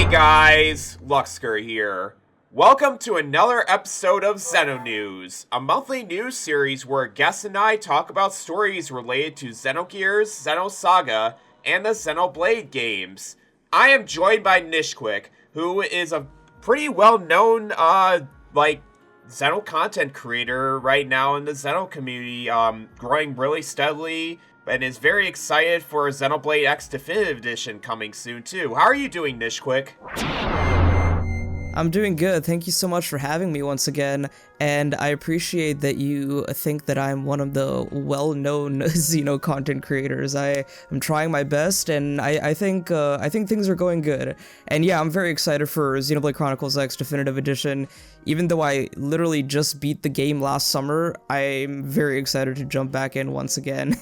guys, Luxker here. Welcome to another episode of Xeno News, a monthly news series where guests and I talk about stories related to Xenogears, Xenosaga, and the Xenoblade games. I am joined by Nishiquik, who is a pretty well-known, Xeno content creator right now in the Xeno community, growing really steadily, and is very excited for Xenoblade X Definitive Edition coming soon, too. How are you doing, Nishiquik? I'm doing good. Thank you so much for having me once again, and I appreciate that you think that I'm one of the well-known Xeno content creators. I'm trying my best, and I think things are going good. And yeah, I'm very excited for Xenoblade Chronicles X Definitive Edition. Even though I literally just beat the game last summer, I'm very excited to jump back in once again.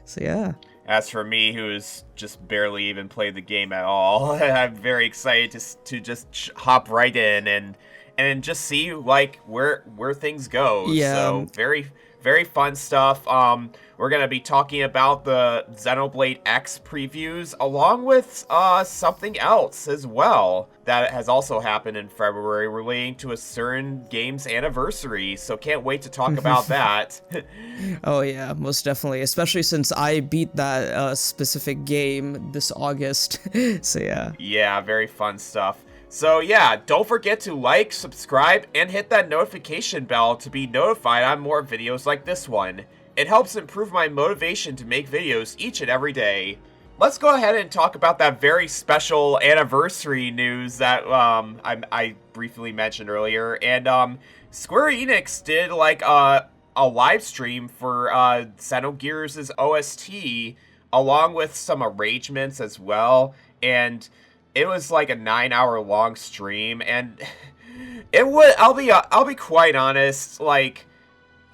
So yeah. As for me, who's just barely even played the game at all, I'm very excited to just hop right in and just see like where things go. Yeah. So very fun stuff. We're gonna be talking about the Xenoblade X previews along with something else as well that has also happened in February relating to a certain game's anniversary. So can't wait to talk about that. Oh yeah, most definitely. Especially since I beat that specific game this August. So yeah. Yeah, very fun stuff. So yeah, don't forget to like, subscribe, and hit that notification bell to be notified on more videos like this one. It helps improve my motivation to make videos each and every day. Let's go ahead and talk about that very special anniversary news that I briefly mentioned earlier. And Square Enix did like a live stream for Xenogears' OST along with some arrangements as well. And it was like a 9-hour long stream, and it would. I'll be quite honest. Like,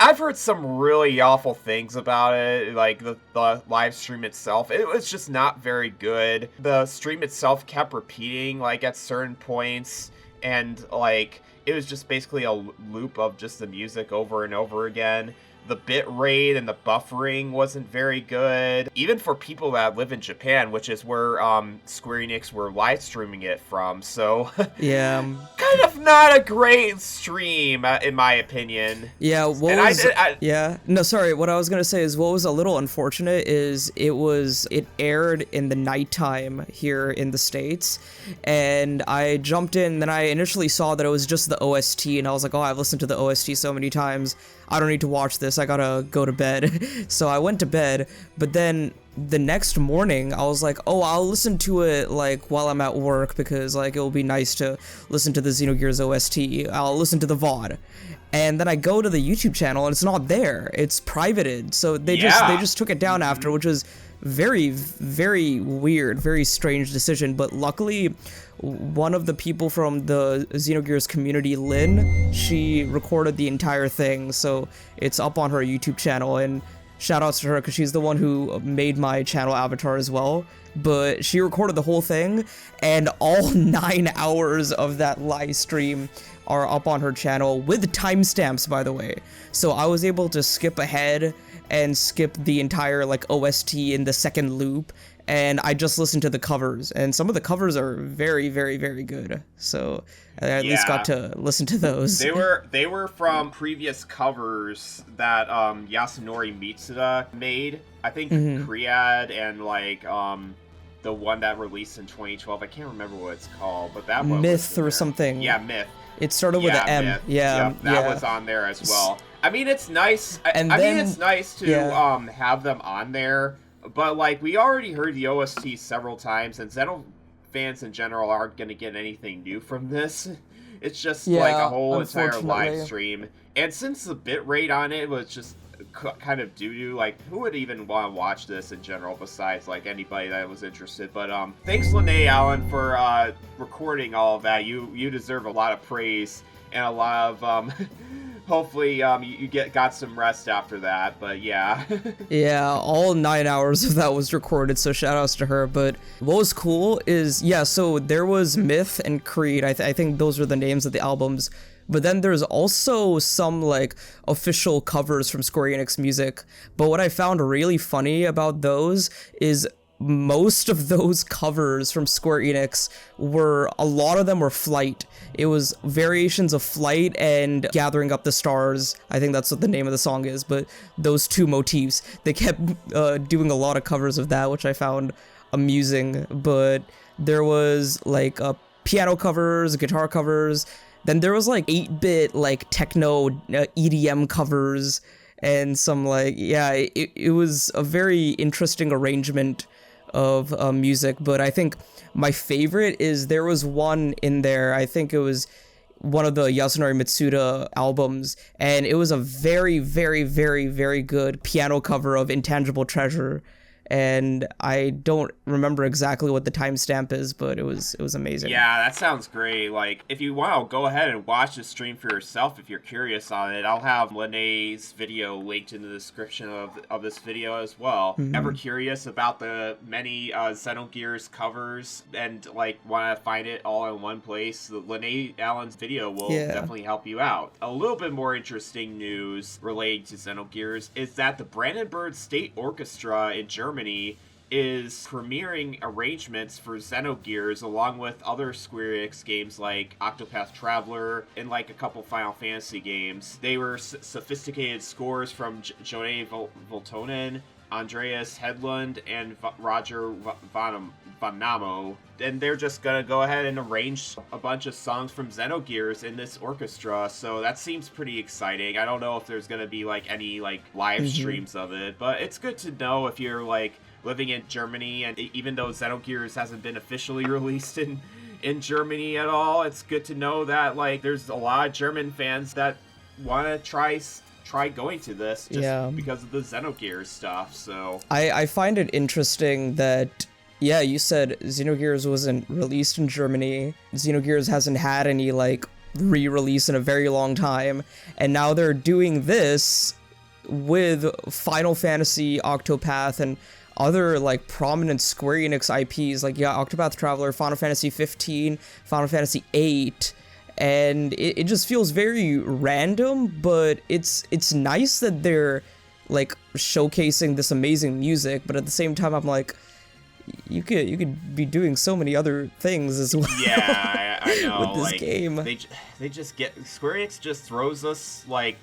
I've heard some really awful things about it. Like the live stream itself, it was just not very good. The stream itself kept repeating like at certain points, and like it was just basically a loop of just the music over and over again. The bit rate and the buffering wasn't very good, even for people that live in Japan, which is where Square Enix were live streaming it from. So yeah, kind of not a great stream, in my opinion. Yeah, what I was gonna say is what was a little unfortunate is it aired in the nighttime here in the States, and I jumped in. Then I initially saw that it was just the OST, and I was like, oh, I've listened to the OST so many times. I don't need to watch this, I gotta go to bed. So I went to bed, but then the next morning, I was like, oh, I'll listen to it, like, while I'm at work, because, like, it will be nice to listen to the Xenogears OST. I'll listen to the VOD. And then I go to the YouTube channel, and it's not there. It's privated, so they just took it down after, which was very, very weird, very strange decision, but luckily, one of the people from the Xenogears community, Lynn, she recorded the entire thing, so it's up on her YouTube channel, and shoutouts to her because she's the one who made my channel avatar as well. But she recorded the whole thing, and all 9 hours of that live stream are up on her channel with timestamps, by the way. So I was able to skip ahead and skip the entire like OST in the second loop, and I just listened to the covers, and some of the covers are very, very, very good. So I at least got to listen to those. They were from previous covers that Yasunori Mitsuda made. I think Kriad and like the one that released in 2012. I can't remember what it's called, but that one Myth or something. Yeah, Myth. It started with an M. Myth. Yeah, that was on there as well. I mean, it's nice. I mean, it's nice to have them on there. But, like, we already heard the OST several times, and Xeno fans in general aren't going to get anything new from this. It's just, like, a whole entire live stream. And since the bitrate on it was just kind of doo-doo, like, who would even want to watch this in general besides, like, anybody that was interested? But, thanks, Lene Allen, for recording all of that. You deserve a lot of praise and a lot of, hopefully, you got some rest after that, but yeah. Yeah, all 9 hours of that was recorded, so shoutouts to her. But what was cool is, so there was Myth and Creed. I think those were the names of the albums. But then there's also some, like, official covers from Square Enix music. But what I found really funny about those is most of those covers from Square Enix a lot of them were Flight. It was variations of Flight and Gathering Up the Stars. I think that's what the name of the song is, but those two motifs. They kept doing a lot of covers of that, which I found amusing, but there was like piano covers, guitar covers, then there was like 8-bit like techno EDM covers, and some like, yeah, it was a very interesting arrangement of music. But I think my favorite is there was one in there, I think it was one of the Yasunori Mitsuda albums, and it was a very, very, very, very good piano cover of Intangible Treasure. And I don't remember exactly what the timestamp is, but it was amazing. Yeah, that sounds great. Like, if you want to go ahead and watch the stream for yourself if you're curious on it, I'll have Lene's video linked in the description of this video as well. Ever curious about the many Xenogears covers and, like, want to find it all in one place? The Lene Allen's video will definitely help you out. A little bit more interesting news related to Xenogears is that the Brandenburg State Orchestra in Germany is premiering arrangements for Xenogears along with other Square Enix games like Octopath Traveler and like a couple Final Fantasy games. They were sophisticated scores from Jone Voltonen, Andreas Hedlund, and Roger Vanamo. And they're just gonna go ahead and arrange a bunch of songs from Xenogears in this orchestra, so that seems pretty exciting. I don't know if there's gonna be like any like live streams of it, but it's good to know if you're like living in Germany, and even though Xenogears hasn't been officially released in Germany at all, it's good to know that like there's a lot of German fans that want to try going to this just because of the Xenogears stuff. So I find it interesting that, yeah, you said Xenogears wasn't released in Germany. Xenogears hasn't had any like re-release in a very long time, and now they're doing this with Final Fantasy, Octopath, and other like prominent Square Enix IPs like Octopath Traveler, Final Fantasy 15, Final Fantasy 8, and it just feels very random, but it's nice that they're like showcasing this amazing music, but at the same time I'm like, you could be doing so many other things as well. Yeah, I know. With this like, game, they just get Square Enix just throws us like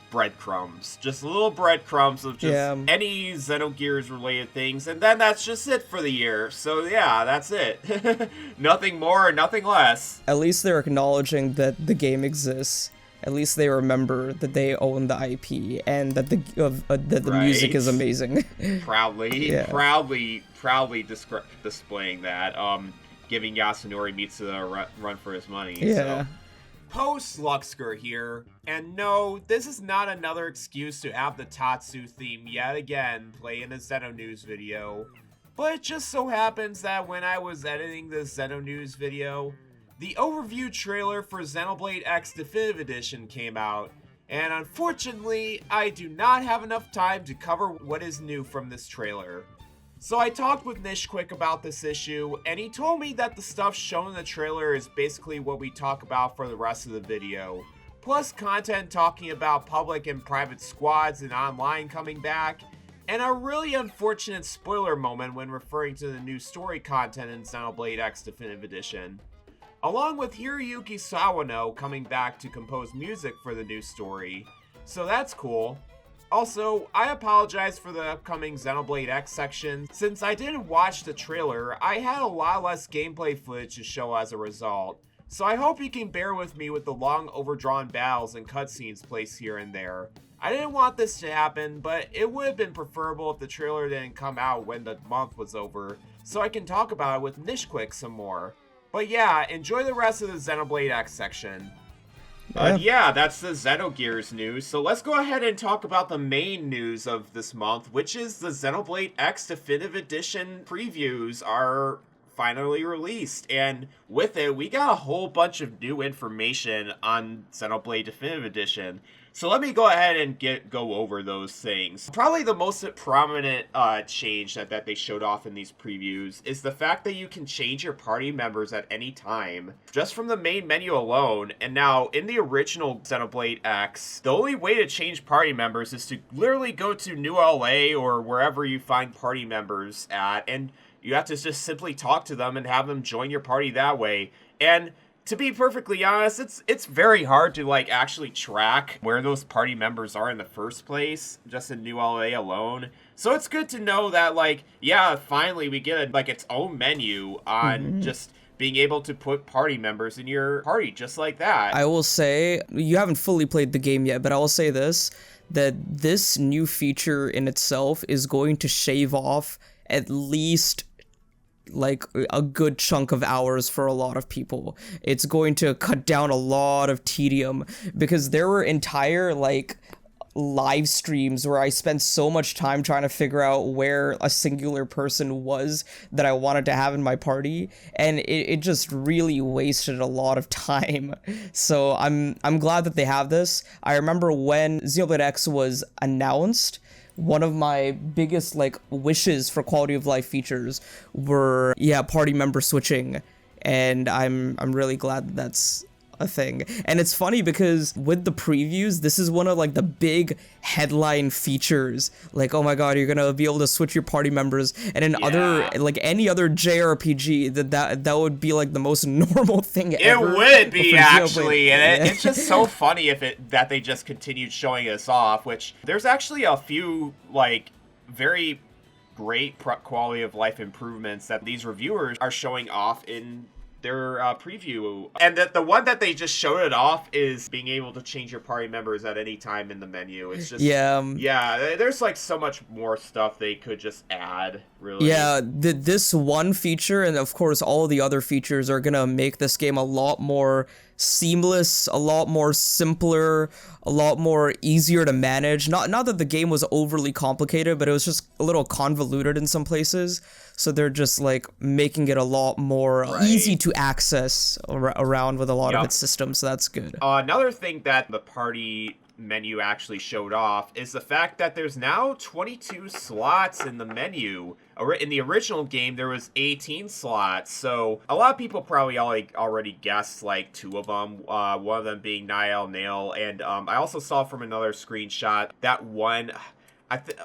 breadcrumbs, just little breadcrumbs of just any Xenogears related things, and then that's just it for the year. So yeah, that's it. Nothing more, nothing less. At least they're acknowledging that the game exists. At least they remember that they own the IP and that the music is amazing. proudly displaying that. Giving Yasunori Mitsuda a run for his money. Yeah. So. Post-Luxker here, and no, this is not another excuse to have the Tatsu theme yet again play in a Xeno News video, but it just so happens that when I was editing the Xeno News video, the overview trailer for Xenoblade X Definitive Edition came out, and unfortunately, I do not have enough time to cover what is new from this trailer. So I talked with Nishiquik about this issue, and he told me that the stuff shown in the trailer is basically what we talk about for the rest of the video. Plus content talking about public and private squads and online coming back, and a really unfortunate spoiler moment when referring to the new story content in Xenoblade X Definitive Edition. Along with Hiroyuki Sawano coming back to compose music for the new story. So that's cool. Also, I apologize for the upcoming Xenoblade X section. Since I didn't watch the trailer, I had a lot less gameplay footage to show as a result. So I hope you can bear with me with the long overdrawn battles and cutscenes placed here and there. I didn't want this to happen, but it would have been preferable if the trailer didn't come out when the month was over, so I can talk about it with Nishiquik some more. But yeah, enjoy the rest of the Xenoblade X section. Yeah, that's the Xenogears news. So let's go ahead and talk about the main news of this month, which is the Xenoblade X Definitive Edition previews are finally released, and with it, we got a whole bunch of new information on Xenoblade Definitive Edition. So let me go ahead and go over those things. Probably the most prominent change that they showed off in these previews is the fact that you can change your party members at any time, just from the main menu alone. And now, in the original Xenoblade X, the only way to change party members is to literally go to New LA or wherever you find party members at, and you have to just simply talk to them and have them join your party that way. And to be perfectly honest, it's very hard to like actually track where those party members are in the first place, just in New LA alone. So it's good to know that, like, yeah, finally we get like its own menu on just being able to put party members in your party just like that. I will say, you haven't fully played the game yet, but I will say this, that this new feature in itself is going to shave off at least like a good chunk of hours for a lot of people. It's going to cut down a lot of tedium, because there were entire like live streams where I spent so much time trying to figure out where a singular person was that I wanted to have in my party, and it just really wasted a lot of time. So I'm glad that they have this. I remember when Xenoblade X was announced, one of my biggest like wishes for quality of life features were party member switching, and I'm really glad that that's a thing. And it's funny because with the previews, this is one of like the big headline features, like, oh my god, you're gonna be able to switch your party members, and in other like any other JRPG that would be like the most normal thing ever. It would be actually, and it's just so funny that they just continued showing us off, which there's actually a few like very great quality of life improvements that these reviewers are showing off in their preview. And the one that they just showed it off is being able to change your party members at any time in the menu. It's just there's like so much more stuff they could just add, really. Yeah, this one feature, and of course all the other features, are gonna make this game a lot more seamless, a lot more simpler, a lot more easier to manage. Not that the game was overly complicated, but it was just a little convoluted in some places. So they're just like making it a lot more easy to access around with a lot of its systems. So that's good. Another thing that the party menu actually showed off is the fact that there's now 22 slots in the menu. In the original game, there was 18 slots, so a lot of people probably already guessed like 2 of them, one of them being Niall Nail, and I also saw from another screenshot that one,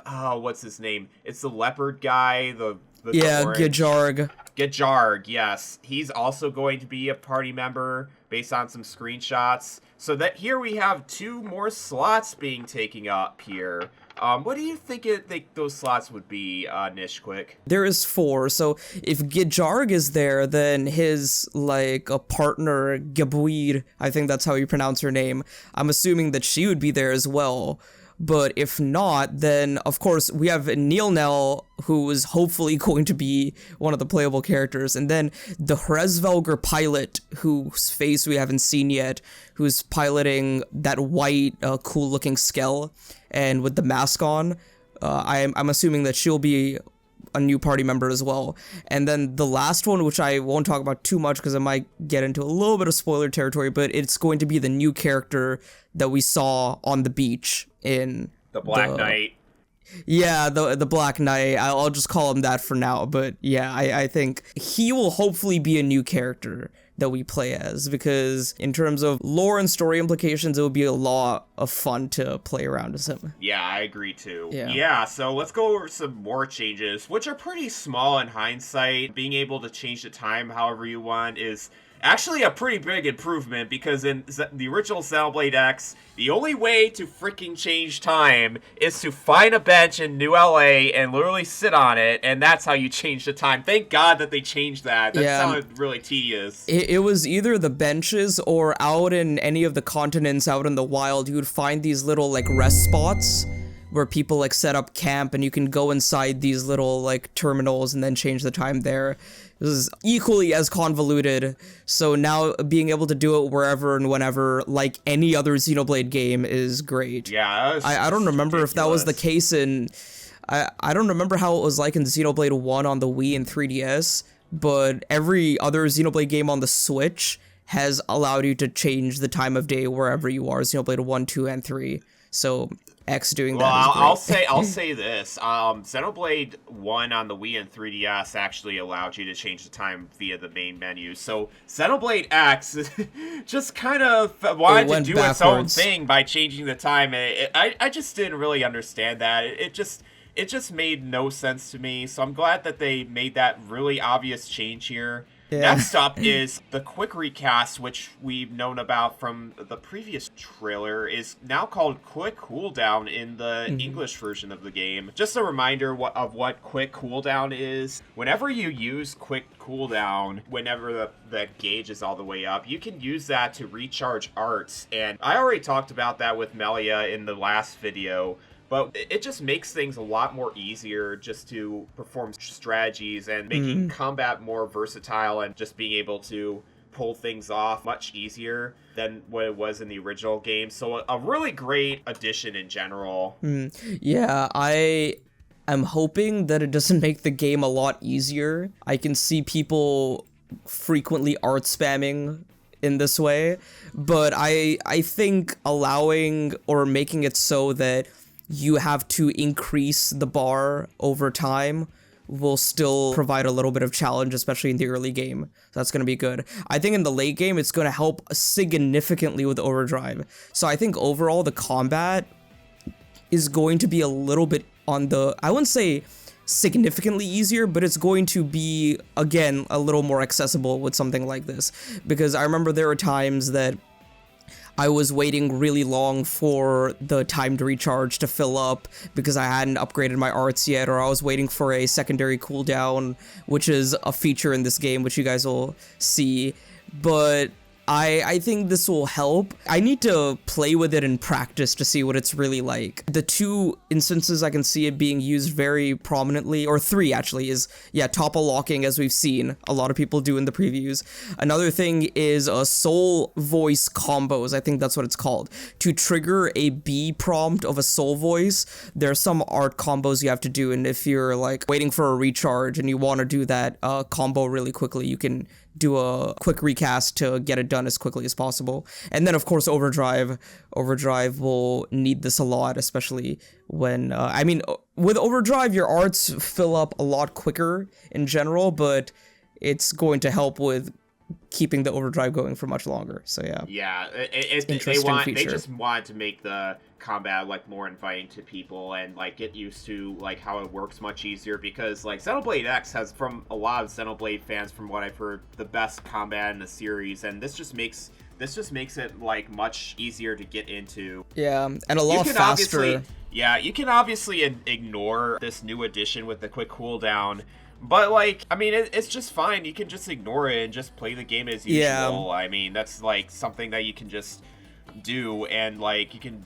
what's his name? It's the leopard guy, the Gijarg. Gijarg, yes. He's also going to be a party member based on some screenshots. So that here we have 2 more slots being taken up here. What do you think those slots would be, Nishiquik? There is 4, so if Gijarg is there, then his, like, a partner, Gabuid, I think that's how you pronounce her name, I'm assuming that she would be there as well. But if not, then, of course, we have Neil Nell, who is hopefully going to be one of the playable characters, and then the Hresvelger pilot, whose face we haven't seen yet, who's piloting that white, cool-looking Skell, and with the mask on. I'm assuming that she'll be a new party member as well. And then the last one, which I won't talk about too much because it might get into a little bit of spoiler territory, but it's going to be the new character that we saw on the beach in the Black Knight. Yeah, the Black Knight. I'll just call him that for now. But yeah, I think he will hopefully be a new character that we play as, because in terms of lore and story implications, it would be a lot of fun to play around as him. Yeah, I agree too. Yeah, so let's go over some more changes, which are pretty small in hindsight. Being able to change the time however you want is actually a pretty big improvement, because in the original Xenoblade X, the only way to freaking change time is to find a bench in New LA and literally sit on it, and that's how you change the time. Thank God that they changed that. That sounded really tedious. It was either the benches or out in any of the continents out in the wild, you would find these little like rest spots where people like set up camp, and you can go inside these little like terminals and then change the time there. It was equally as convoluted, so now being able to do it wherever and whenever, like any other Xenoblade game, is great. Yeah, I don't remember if that was the case in... I don't remember how it was like in Xenoblade 1 on the Wii and 3DS, but every other Xenoblade game on the Switch has allowed you to change the time of day wherever you are. Xenoblade 1, 2, and 3. So X doing that is great. I'll say this. Xenoblade 1 on the Wii and 3DS actually allowed you to change the time via the main menu. So Xenoblade X just kind of wanted to do its own thing by changing the time. I just didn't really understand that. It just made no sense to me. So I'm glad that they made that really obvious change here. Yeah. Next up is the quick recast, which we've known about from the previous trailer, is now called Quick Cooldown in the English version of the game. Just a reminder of what Quick Cooldown is. Whenever you use Quick Cooldown, whenever the gauge is all the way up, you can use that to recharge arts. And I already talked about that with Melia in the last video. But it just makes things a lot more easier just to perform strategies and making combat more versatile and just being able to pull things off much easier than what it was in the original game. So a really great addition in general. Yeah, I'm hoping that it doesn't make the game a lot easier. I can see people frequently art spamming in this way, but I think allowing or making it so that you have to increase the bar over time will still provide a little bit of challenge, especially in the early game. So that's going to be good. I think in the late game, it's going to help significantly with overdrive. So I think overall, the combat is going to be a little bit on the, I wouldn't say significantly easier, but it's going to be, again, a little more accessible with something like this. Because I remember there were times that I was waiting really long for the time to recharge to fill up because I hadn't upgraded my arts yet, or I was waiting for a secondary cooldown, which is a feature in this game, which you guys will see. But I think this will help. I need to play with it in practice to see what it's really like. The two instances I can see it being used very prominently, or three actually, is, yeah, topple locking, as we've seen a lot of people do in the previews. Another thing is soul voice combos, I think that's what it's called. To trigger a B prompt of a soul voice, there's some art combos you have to do, and if you're like waiting for a recharge and you want to do that combo really quickly, you can do a quick recast to get it done as quickly as possible. And then, of course, overdrive. Overdrive will need this a lot, especially when, I mean, with overdrive, your arts fill up a lot quicker in general, but it's going to help with keeping the overdrive going for much longer. So yeah. Yeah, they just wanted to make the combat like more inviting to people and like get used to like how it works much easier, because like Xenoblade X has, from a lot of Xenoblade fans, from what I've heard, the best combat in the series, and this just makes it like much easier to get into. Yeah, and a lot faster. Yeah, you can obviously ignore this new addition with the quick cooldown. But, like, I mean, it's just fine. You can just ignore it and just play the game as usual. Yeah. I mean, that's, like, something that you can just do. And, like, you can...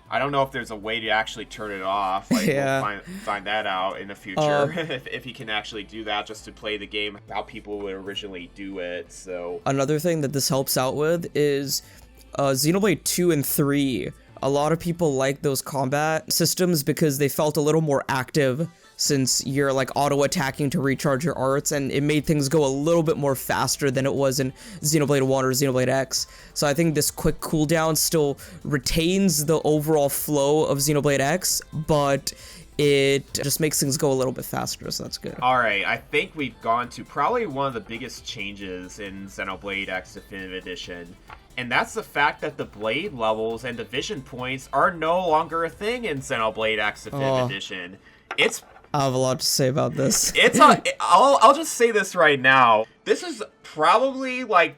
I don't know if there's a way to actually turn it off. Like, we'll find that out in the future. If you can actually do that just to play the game how people would originally do it, so... Another thing that this helps out with is Xenoblade 2 and 3. A lot of people like those combat systems because they felt a little more active, since you're like auto-attacking to recharge your arts, and it made things go a little bit more faster than it was in Xenoblade 1 or Xenoblade X. So I think this quick cooldown still retains the overall flow of Xenoblade X, but it just makes things go a little bit faster, so that's good. Alright, I think we've gone to probably one of the biggest changes in Xenoblade X Definitive Edition, and that's the fact that the blade levels and division points are no longer a thing in Xenoblade X Definitive Edition. I have a lot to say about this. I'll just say this right now. This is probably like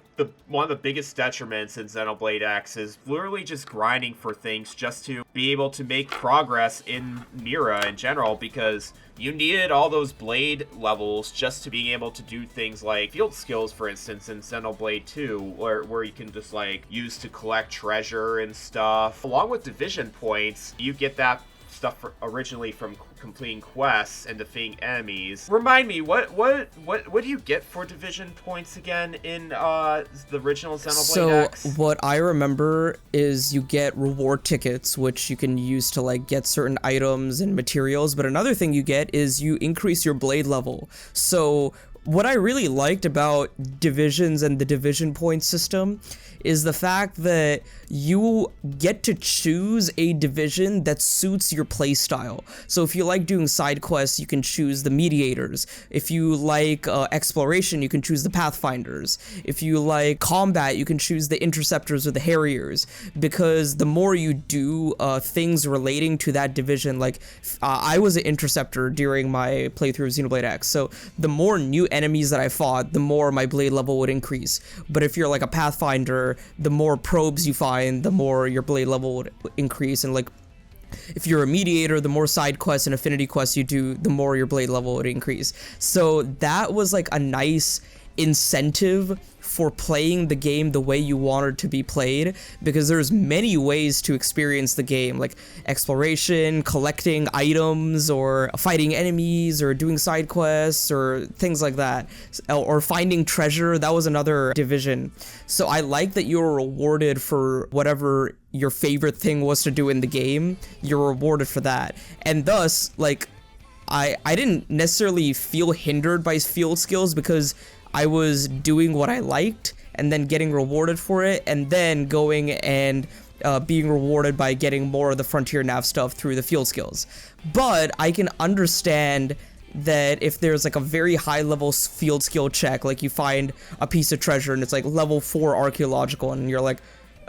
one of the biggest detriments in Xenoblade X, is literally just grinding for things just to be able to make progress in Mira in general, because you needed all those blade levels just to be able to do things like field skills, for instance, in Xenoblade 2, where you can just like use to collect treasure and stuff. Along with division points, you get that stuff originally from completing quests and defeating enemies. Remind me, what do you get for division points again in the original Xenoblade X? So what I remember is you get reward tickets, which you can use to like get certain items and materials, but another thing you get is you increase your blade level. So What I really liked about divisions and the division point system is the fact that you get to choose a division that suits your playstyle. So if you like doing side quests, you can choose the mediators. If you like exploration, you can choose the pathfinders. If you like combat, you can choose the interceptors or the harriers. Because the more you do things relating to that division, like I was an interceptor during my playthrough of Xenoblade X, so the more new enemies that I fought, the more my blade level would increase. But if you're like a pathfinder, the more probes you find, the more your blade level would increase. And like if you're a mediator, the more side quests and affinity quests you do, the more your blade level would increase. So that was like a nice incentive for playing the game the way you wanted to be played, because there's many ways to experience the game, like exploration, collecting items, or fighting enemies, or doing side quests, or things like that, or finding treasure. That was another division. So I like that you were rewarded for whatever your favorite thing was to do in the game. You're rewarded for that, and thus, like, I didn't necessarily feel hindered by field skills, because I was doing what I liked and then getting rewarded for it, and then going and being rewarded by getting more of the Frontier Nav stuff through the field skills. But I can understand that if there's like a very high level field skill check, like you find a piece of treasure and it's like level 4 archaeological, and you're like,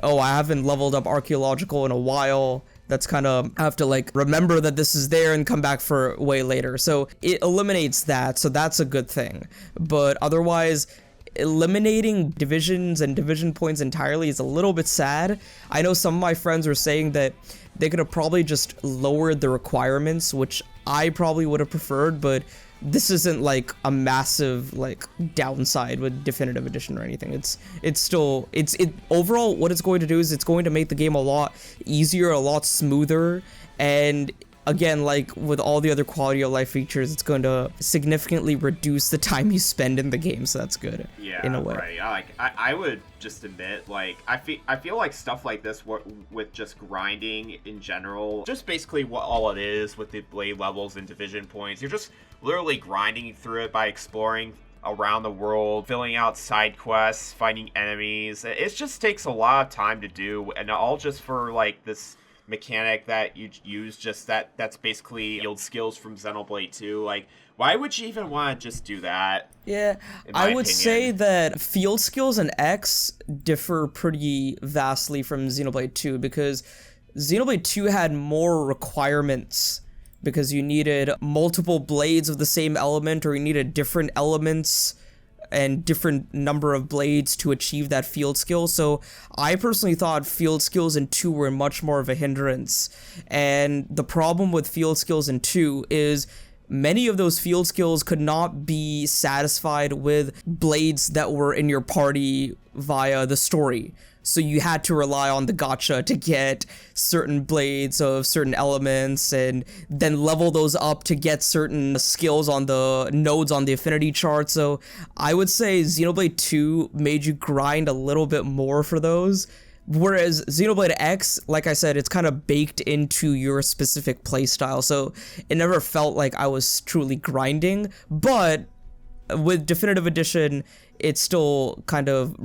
oh, I haven't leveled up archaeological in a while. That's kind of, I have to like remember that this is there and come back for way later. So it eliminates that, so that's a good thing. But otherwise, eliminating divisions and division points entirely is a little bit sad. I know some of my friends were saying that they could have probably just lowered the requirements, which I probably would have preferred, but this isn't like a massive like downside with definitive edition or anything. It's still overall what it's going to do is it's going to make the game a lot easier, a lot smoother, and again, like with all the other quality of life features, it's going to significantly reduce the time you spend in the game, so that's good. Yeah, in a way. Right. I would just admit, like, I feel like stuff like this with just grinding in general, just basically what all it is with the blade levels and division points, you're just literally grinding through it by exploring around the world, filling out side quests, finding enemies. It just takes a lot of time to do, and all just for like this mechanic that you use, just that's basically field skills from Xenoblade 2. Like, why would you even want to just do that? Yeah, I would say that field skills in X differ pretty vastly from Xenoblade 2, because Xenoblade 2 had more requirements, because you needed multiple blades of the same element, or you needed different elements and different number of blades to achieve that field skill. So I personally thought field skills in 2 were much more of a hindrance. And the problem with field skills in 2 is many of those field skills could not be satisfied with blades that were in your party via the story. So you had to rely on the gacha to get certain blades of certain elements, and then level those up to get certain skills on the nodes on the affinity chart. So I would say Xenoblade 2 made you grind a little bit more for those. Whereas Xenoblade X, like I said, it's kind of baked into your specific playstyle. So it never felt like I was truly grinding. But with Definitive Edition, it still kind of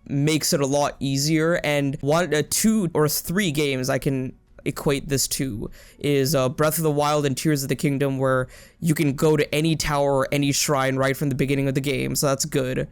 makes it a lot easier. And 2 or 3 games I can equate this to is Breath of the Wild and Tears of the Kingdom, where you can go to any tower or any shrine right from the beginning of the game, so that's good.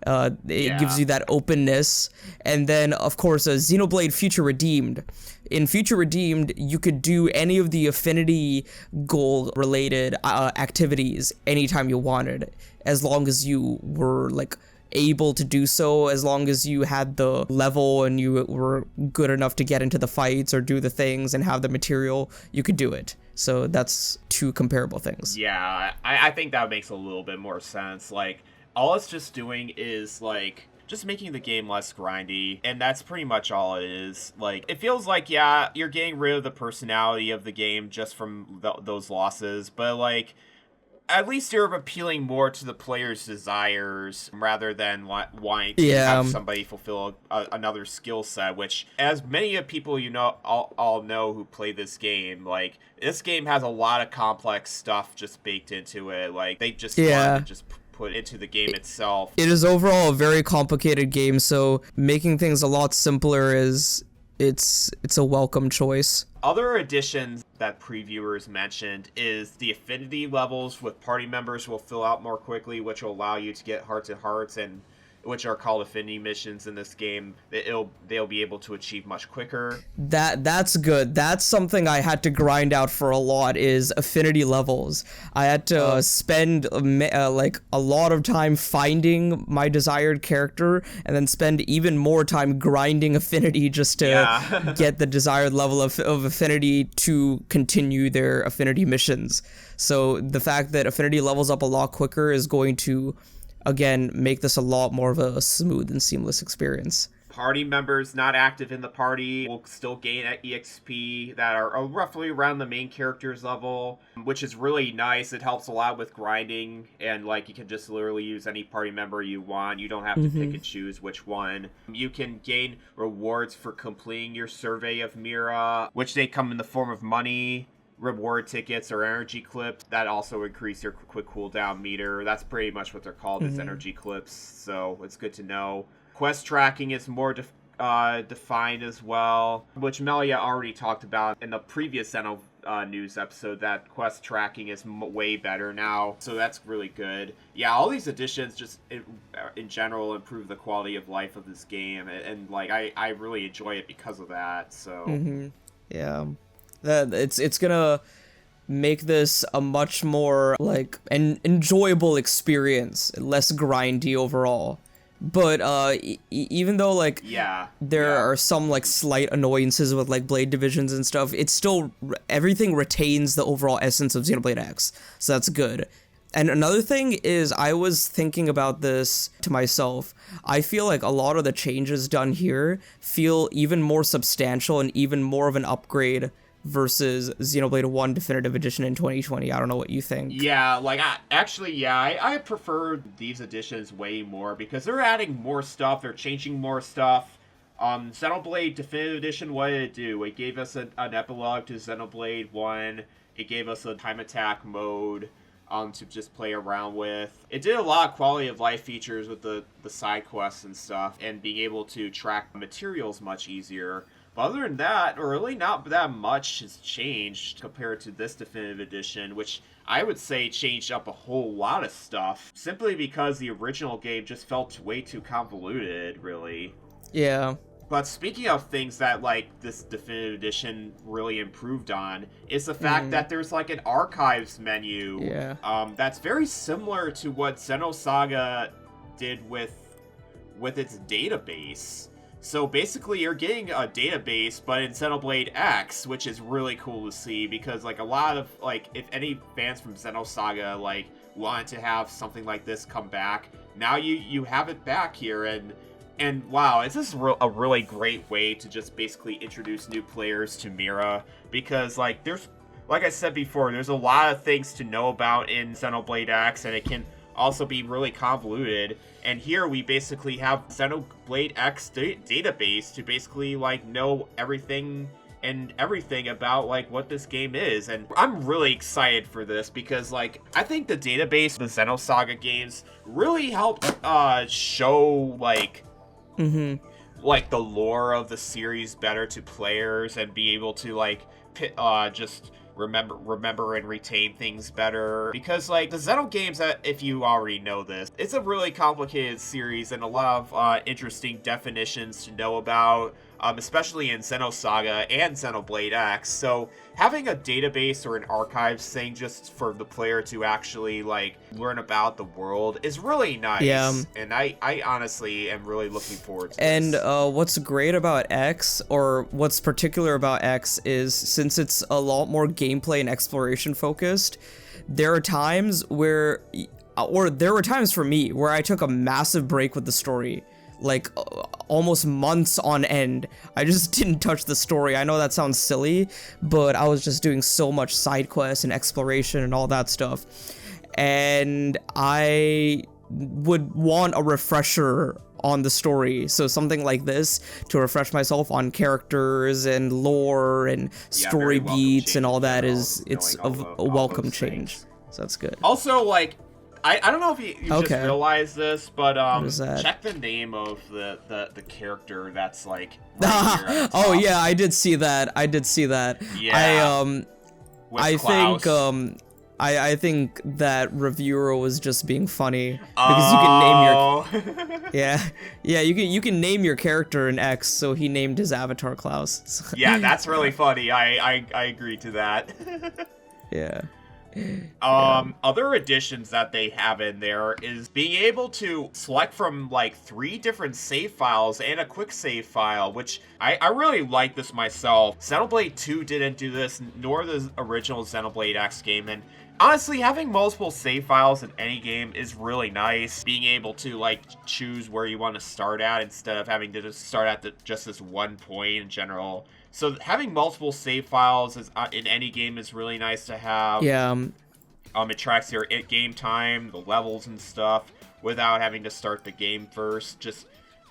It gives you that openness. And then, of course, Xenoblade Future Redeemed. In Future Redeemed, you could do any of the affinity goal-related activities anytime you wanted, as long as you were, like, able to do so, as long as you had the level and you were good enough to get into the fights or do the things and have the material, you could do it. So that's 2 comparable things. Yeah, I think that makes a little bit more sense. Like, all it's just doing is, like, just making the game less grindy, and that's pretty much all it is. Like, it feels like, yeah, you're getting rid of the personality of the game just from those losses, but, like, at least you're appealing more to the player's desires rather than wanting to have somebody fulfill another skill set, which, as many of people you know all know who play this game, like, this game has a lot of complex stuff just baked into it. Like, they just want to just put into the game itself. It is overall a very complicated game, so making things a lot simpler is it's a welcome choice. Other additions that previewers mentioned is the affinity levels with party members will fill out more quickly, which will allow you to get hearts, and which are called affinity missions in this game. They'll be able to achieve much quicker. That's good. That's something I had to grind out for a lot, is affinity levels. I had to spend like a lot of time finding my desired character, and then spend even more time grinding affinity just to get the desired level of affinity to continue their affinity missions. So the fact that affinity levels up a lot quicker is going to, again, make this a lot more of a smooth and seamless experience. Party members not active in the party will still gain EXP that are roughly around the main character's level, which is really nice. It helps a lot with grinding, and like you can just literally use any party member you want. You don't have to pick and choose which one. You can gain rewards for completing your survey of Mira, which they come in the form of money, reward tickets, or energy clips that also increase your quick cooldown meter. That's pretty much what they're called, is energy clips, so it's good to know. Quest tracking is more defined as well, which Melia already talked about in the previous Xeno news episode, that quest tracking is way better now, so that's really good. Yeah, all these additions just in general improve the quality of life of this game, and like I really enjoy it because of that. So yeah, that it's gonna make this a much more like an enjoyable experience, less grindy overall. But even though like there are some like slight annoyances with like blade divisions and stuff, it's still everything retains the overall essence of Xenoblade X, so that's good. And another thing is, I was thinking about this to myself. I feel like a lot of the changes done here feel even more substantial and even more of an upgrade versus Xenoblade 1 Definitive Edition in 2020. I don't know what you think. Yeah, like, I prefer these editions way more, because they're adding more stuff, they're changing more stuff. Xenoblade Definitive Edition, what did it do? It gave us an epilogue to Xenoblade 1, it gave us a time attack mode to just play around with. It did a lot of quality of life features with the side quests and stuff, and being able to track materials much easier. But other than that, really not that much has changed compared to this Definitive Edition, which I would say changed up a whole lot of stuff, simply because the original game just felt way too convoluted, really. Yeah. But speaking of things that, like, this Definitive Edition really improved on, is the fact that there's, like, an archives menu. That's very similar to what Xenosaga did with its database. So basically, you're getting a database, but in Xenoblade X, which is really cool to see, because, like, a lot of, like, if any fans from Xenosaga, like, wanted to have something like this come back, now you have it back here, and wow, it's just a really great way to just basically introduce new players to Mira, because, like, like I said before, there's a lot of things to know about in Xenoblade X, and it can also be really convoluted. And here we basically have Xenoblade X database to basically, like, know everything about, like, what this game is. And I'm really excited for this, because, like, I think the database, the Xenosaga games, really helped show, like, like, the lore of the series better to players, and be able to, like, just remember and retain things better. Because, like, the Xeno games, if you already know this, it's a really complicated series and a lot of interesting definitions to know about, especially in Xenosaga and Xenoblade X. So having a database or an archives thing just for the player to actually, like, learn about the world is really nice. Yeah. And I honestly am really looking forward to this. And what's great about X, or what's particular about X, is since it's a lot more gameplay and exploration focused, there are times where, or there were times for me where I took a massive break with the story. Like, almost months on end. I just didn't touch the story. I know that sounds silly, but I was just doing so much side quests and exploration and all that stuff. And I would want a refresher on the story. So something like this to refresh myself on characters and lore and story beats and all that it's a welcome change. So that's good. Also, like, I don't know if you just realized this, but check the name of the character that's like right here at the Oh top. yeah, I did see that. Yeah. I think that reviewer was just being funny because you can name your you can name your character in X, so he named his avatar Klaus. Yeah, that's really funny. I agree to that. Yeah. Other additions that they have in there is being able to select from like 3 different save files and a quick save file, which I really like this myself. Xenoblade 2 didn't do this, nor the original Xenoblade X game, and honestly, having multiple save files in any game is really nice. Being able to like choose where you want to start at instead of having to just start at just this one point in general. So having multiple save files in any game is really nice to have. Yeah. It tracks your game time, the levels and stuff, without having to start the game first.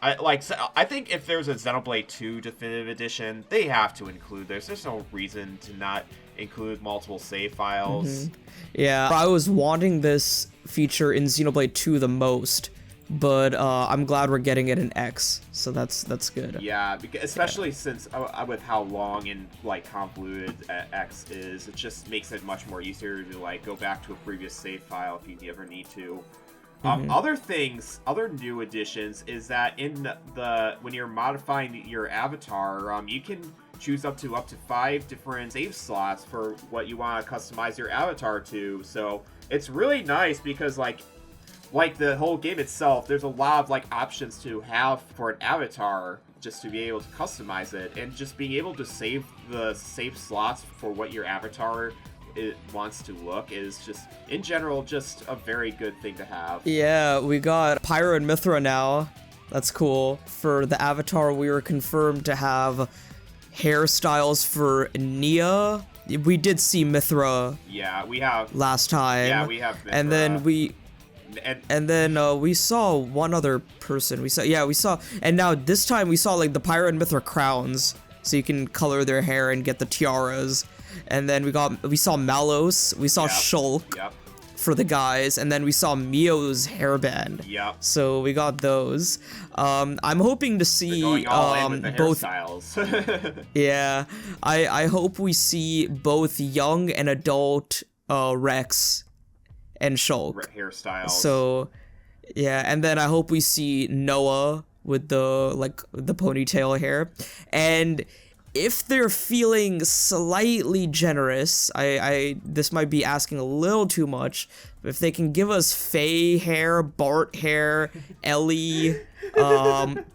I think if there's a Xenoblade 2 Definitive Edition, they have to include this. There's no reason to not include multiple save files. Mm-hmm. Yeah, I was wanting this feature in Xenoblade 2 the most, but I'm glad we're getting it in X, so that's good. Yeah, especially since with how long and like convoluted X is, it just makes it much more easier to like go back to a previous save file if you ever need to. Other new additions is that when you're modifying your avatar, you can choose up to 5 different save slots for what you want to customize your avatar to. So it's really nice because like the whole game itself, there's a lot of like options to have for an avatar just to be able to customize it, and just being able to save the save slots for what your avatar wants to look is just in general just a very good thing to have. Yeah, we got Pyra and Mithra now. That's cool. For the avatar, we were confirmed to have hairstyles for Nia. We did see Mithra. Yeah, we have last time. Yeah, we have Mithra. And then we saw one other person. We saw, and now this time we saw like the Pyra and Mithra crowns, so you can color their hair and get the tiaras. And then we saw Malos, we saw Shulk for the guys, and then we saw Mio's hairband. Yep. So we got those. I'm hoping to see going all in with the both hairstyles. Yeah, I hope we see both young and adult Rex and Shulk hairstyles. So yeah, and then I hope we see Noah with the ponytail hair. And if they're feeling slightly generous, this might be asking a little too much, but if they can give us Faye hair, Bart hair, Ellie,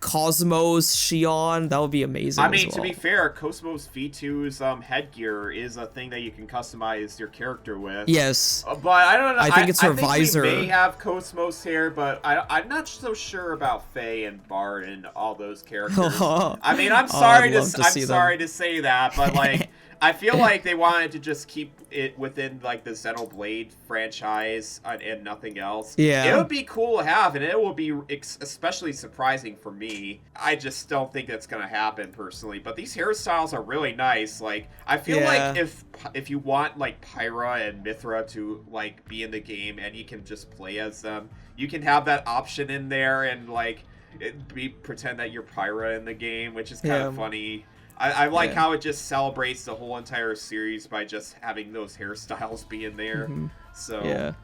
Cosmos, Shion, that would be amazing. I mean, as to well. be fair, Cosmos V2's headgear is a thing that you can customize your character with. Yes. But I don't know. I think it's her visor. We may have Cosmos hair, but I'm not so sure about Faye and Bart and all those characters. I mean, I'm sorry to say that, but like, I feel like they wanted to just keep it within like the Xenoblade franchise and nothing else. Yeah. It would be cool to have, and it will be especially surprising for me. I just don't think that's gonna happen personally. But these hairstyles are really nice. Like, I feel like if you want like Pyra and Mithra to like be in the game and you can just play as them, you can have that option in there and like pretend that you're Pyra in the game, which is kind of funny. I like how it just celebrates the whole entire series by just having those hairstyles be in there. So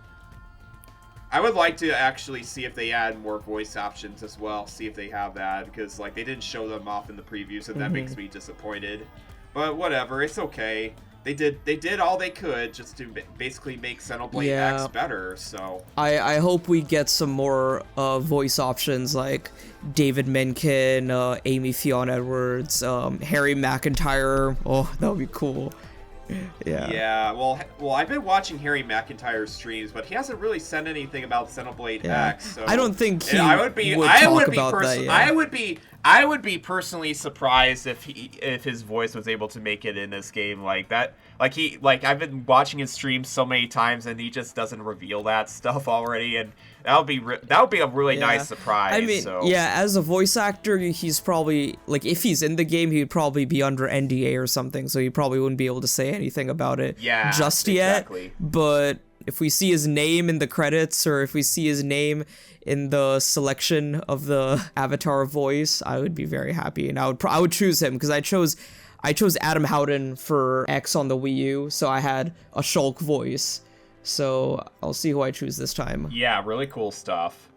I would like to actually see if they add more voice options as well. See if they have that, because like they didn't show them off in the previews, and that makes me disappointed. But whatever, it's okay. They did all they could just to basically make Xenoblade X better, so... I hope we get some more voice options like David Mencken, Amy Fionn Edwards, Harry McIntyre. Oh, that would be cool. Yeah, well, I've been watching Harry McIntyre's streams, but he hasn't really said anything about Xenoblade X. So I don't think he would talk about that. I would be personally surprised if his voice was able to make it in this game like that. I've been watching his streams so many times, and he just doesn't reveal that stuff already, and that would be a really nice surprise. I mean, as a voice actor, he's probably like, if he's in the game, he'd probably be under NDA or something, so he probably wouldn't be able to say anything about it just yet. But If we see his name in the credits, or if we see his name in the selection of the avatar voice, I would be very happy, and I would choose him, because I chose Adam Howden for X on the Wii U, so I had a Shulk voice. So I'll see who I choose this time. Yeah, really cool stuff.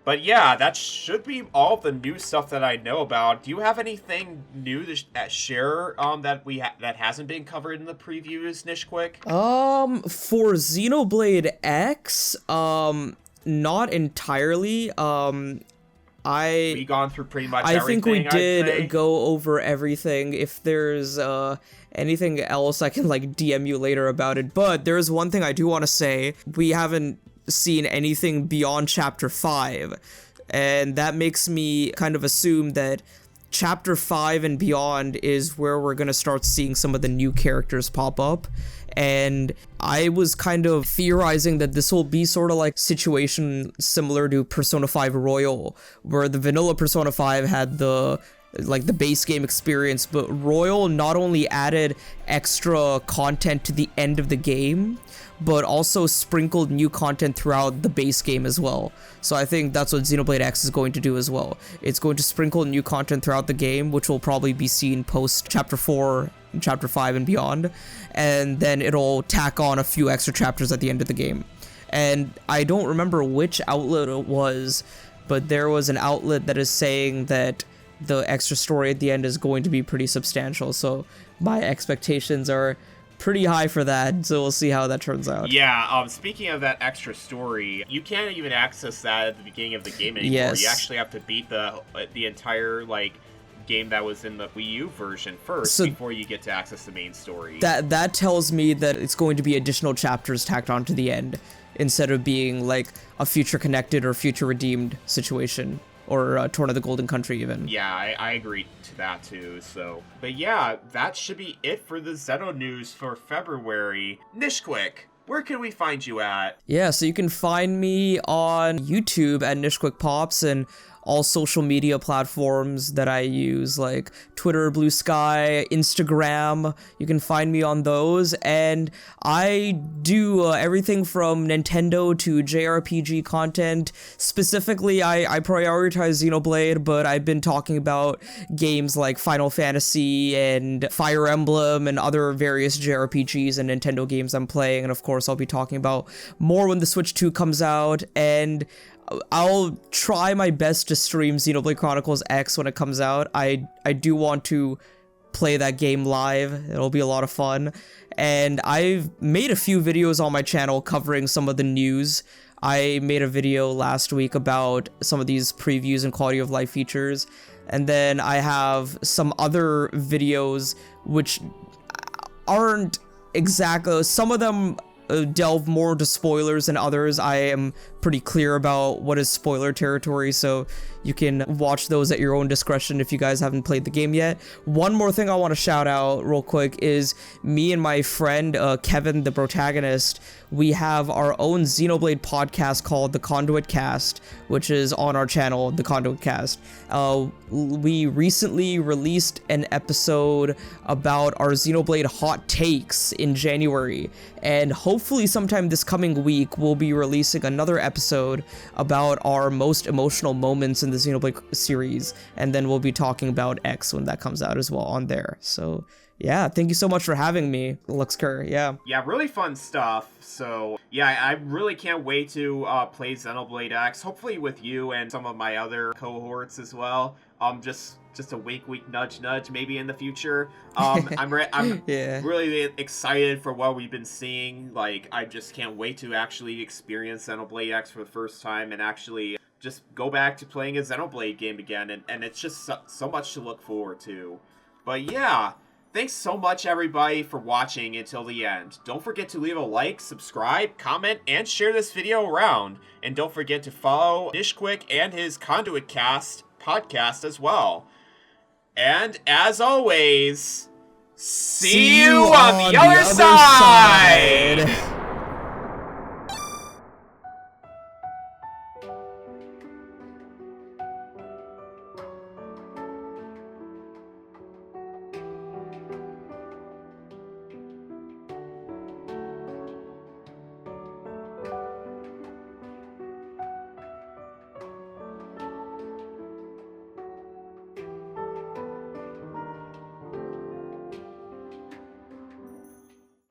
But yeah, that should be all the new stuff that I know about. Do you have anything new to share that hasn't been covered in the previews, Nishiquik? For Xenoblade X, not entirely. We gone through pretty much everything. I think we did go over everything. If there's anything else, I can like DM you later about it. But there's one thing I do want to say. We haven't seen anything beyond Chapter 5, and that makes me kind of assume that Chapter 5 and beyond is where we're gonna start seeing some of the new characters pop up. And I was kind of theorizing that this will be sort of like situation similar to Persona 5 Royal, where the vanilla Persona 5 had the base game experience, but Royal not only added extra content to the end of the game, but also sprinkled new content throughout the base game as well. So I think that's what Xenoblade X is going to do as well. It's going to sprinkle new content throughout the game, which will probably be seen post Chapter 4, Chapter 5, and beyond. And then it'll tack on a few extra chapters at the end of the game. And I don't remember which outlet it was, but there was an outlet that is saying that the extra story at the end is going to be pretty substantial. So my expectations are pretty high for that, so we'll see how that turns out. Yeah, speaking of that extra story, you can't even access that at the beginning of the game anymore. Yes. You actually have to beat the entire, game that was in the Wii U version first, before you get to access the main story. That tells me that it's going to be additional chapters tacked on to the end, instead of being, like, a future connected or future redeemed situation. Or Torn of the Golden Country, even. Yeah, I agree to that, too, so... But yeah, that should be it for the Xeno news for February. Nishiquik, where can we find you at? Yeah, so you can find me on YouTube at Nishiquik Pops, and all social media platforms that I use, like Twitter, Blue Sky, Instagram. You can find me on those, and I do everything from Nintendo to JRPG content. Specifically, I prioritize Xenoblade, but I've been talking about games like Final Fantasy and Fire Emblem and other various JRPGs and Nintendo games I'm playing, and of course I'll be talking about more when the Switch 2 comes out, and I'll try my best to stream Xenoblade Chronicles X when it comes out. I do want to play that game live. It'll be a lot of fun. And I've made a few videos on my channel covering some of the news. I made a video last week about some of these previews and quality of life features. And then I have some other videos which aren't exactly... Some of them delve more into spoilers than others. I am pretty clear about what is spoiler territory, so you can watch those at your own discretion if you guys haven't played the game yet. One more thing I want to shout out real quick is me and my friend Kevin, the protagonist. We have our own Xenoblade podcast called The Conduit Cast, which is on our channel, The Conduit Cast. We recently released an episode about our Xenoblade hot takes in January, and hopefully sometime this coming week we'll be releasing another episode about our most emotional moments in the Xenoblade series, and then we'll be talking about X when that comes out as well on there. So yeah, thank you so much for having me, Luxker. Yeah, really fun stuff. So yeah, I really can't wait to play Xenoblade X, hopefully with you and some of my other cohorts as well. Just a wink, nudge, maybe in the future. I'm yeah, really excited for what we've been seeing. Like, I just can't wait to actually experience Xenoblade X for the first time and actually just go back to playing a Xenoblade game again. And it's just so much to look forward to. But yeah, thanks so much, everybody, for watching until the end. Don't forget to leave a like, subscribe, comment, and share this video around. And don't forget to follow Nishiquik and his Conduit Cast podcast as well. And as always, see you on the other side!